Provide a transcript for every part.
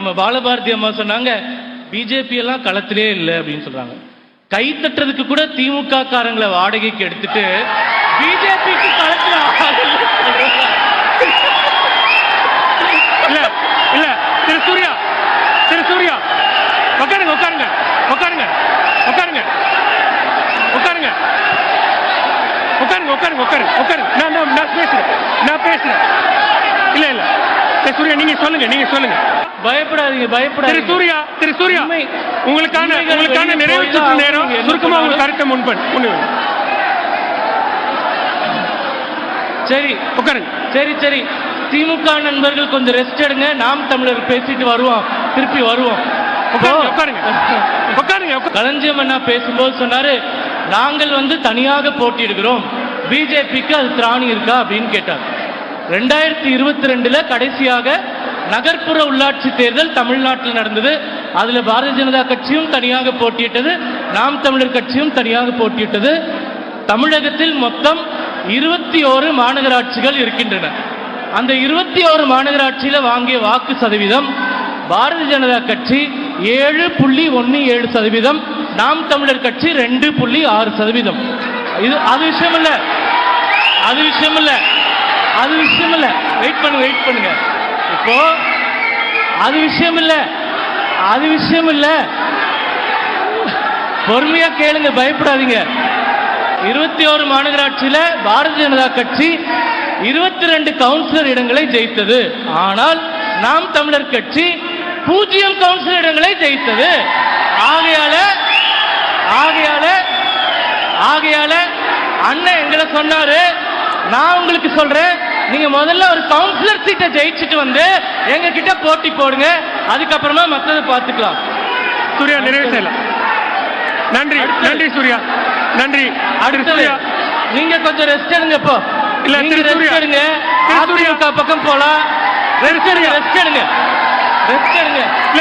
நம்ம பாலபாரதி அம்மா சொன்னாங்க பிஜேபி எல்லாம் களத்திலே இல்லை அப்படின்னு சொல்றாங்க. கை தட்டுறதுக்கு கூட திமுக காரங்களை வாடகைக்கு எடுத்துட்டு பிஜேபிக்கு களத்துல இல்ல இல்ல திரு சூர்யா உட்காருங்க உட்காருங்க உட்காருங்க உட்காருங்க உட்காருங்க உட்காருங்க உட்காருங்க உட்காருங்க உட்காருங்க நான் பேசுறேன் இல்ல இல்ல சூர்யா நீங்க சொல்லுங்க பயப்படாதீங்க திரு சூர்யா உங்களுக்கான நிறைவு சுற்று நேரம் சுருக்கமா உங்க கருத்தை முன்வெ சரி உட்காருங்க. சரி திமுக நண்பர்கள் கொஞ்சம் ரெஸ்ட் எடுங்க. நாம் தமிழர் பேசிட்டு வருவோம், திருப்பி வருவோம். களஞ்சியம் அண்ணா பேசும்போது சொன்னாரு, நாங்கள் தனியாக போட்டியிடுகிறோம், பிஜேபிக்கு அது திராணி இருக்கா அப்படின்னு கேட்டார். 2022 கடைசியாக நகர்ப்புற உள்ளாட்சி தேர்தல் தமிழ்நாட்டில் நடந்தது. அதுல பாரதிய ஜனதா கட்சியும் தனியாக போட்டியிட்டது, நாம் தமிழர் கட்சியும் தனியாக போட்டியிட்டது. தமிழகத்தில் மொத்தம் 21 மாநகராட்சிகள் இருக்கின்றன. அந்த 21 மாநகராட்சியில வாங்கிய வாக்கு சதவீதம் பாரதிய ஜனதா கட்சி 7.17%, நாம் தமிழர் கட்சி 2.6%. இது அது விஷயம் இல்ல வெயிட் பண்ணுங்க. இப்போ அது விஷயம் இல்ல பொறுமையா கேளுங்க, பயப்படாதீங்க. 21 மாநகராட்சியில பாரதிய ஜனதா கட்சி 22 கவுன்சிலர் இடங்களை ஜெயித்தது. ஆனால் நாம் தமிழர் கட்சி 0 கவுன்சிலர் இடங்களை ஜெயித்தது. ஆகையால அண்ணன் எங்களை சொன்னாரு, நான் உங்களுக்கு சொல்றேன், நீங்க முதல்ல ஒரு கவுன்சிலர் சீட்டை ஜெயிச்சுட்டு எங்க கிட்ட போட்டி போடுங்க, அதுக்கப்புறமா மற்றதை பார்த்துக்கலாம். சூர்யா நிறைவு செய்யலாம். நன்றி சூர்யா, நன்றி. நீங்க கொஞ்சம் ரெஸ்ட் எடுங்க. இப்போ இல்ல ரெஸ்ட் எடுங்க, அதிமுக பக்கம் போலாம். ரெஸ்ட் எடுங்க. இல்ல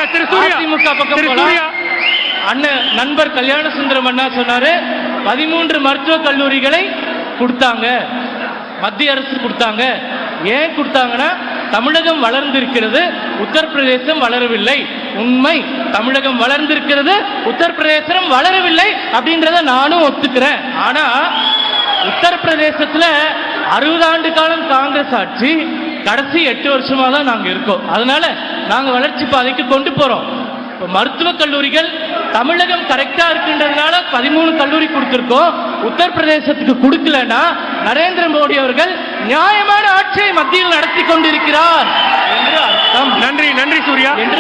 அதிமுக பக்கம் போலாம். அண்ணன் நண்பர் கல்யாண சுந்தரம் அண்ணா சொன்னாரு, 13 மருத்துவக் கல்லூரிகளை கொடுத்தாங்க, மத்திய அரசு கொடுத்தாங்க. ஏன் கொடுத்தாங்கன்னா, தமிழகம் வளர்ந்திருக்கிறது, உத்தரப்பிரதேசம் வளரவில்லை. உண்மை, தமிழகம் வளர்ந்திருக்கிறது, உத்தரப்பிரதேசம் வளரவில்லை அப்படின்றத நானும் ஒத்துக்கிறேன். ஆனா உத்தரப்பிரதேசத்துல 60 ஆண்டு காலம் காங்கிரஸ் ஆட்சி, கடைசி 8 வருஷமா தான் நாங்க இருக்கோம். அதனால நாங்க வளர்ச்சி பாதைக்கு கொண்டு போறோம். மருத்துவக் கல்லூரிகள் தமிழகம் கரெக்டா இருக்குன்றதுனால 13 கல்லூரி கொடுத்திருக்கோம். உத்தரப்பிரதேசத்துக்கு கொடுக்கலன்னா நரேந்திர மோடி அவர்கள் நியாயமான ஆட்சியை மத்தியில் நடத்தி கொண்டிருக்கிறார் என்று அர்த்தம். நன்றி சூர்யா என்று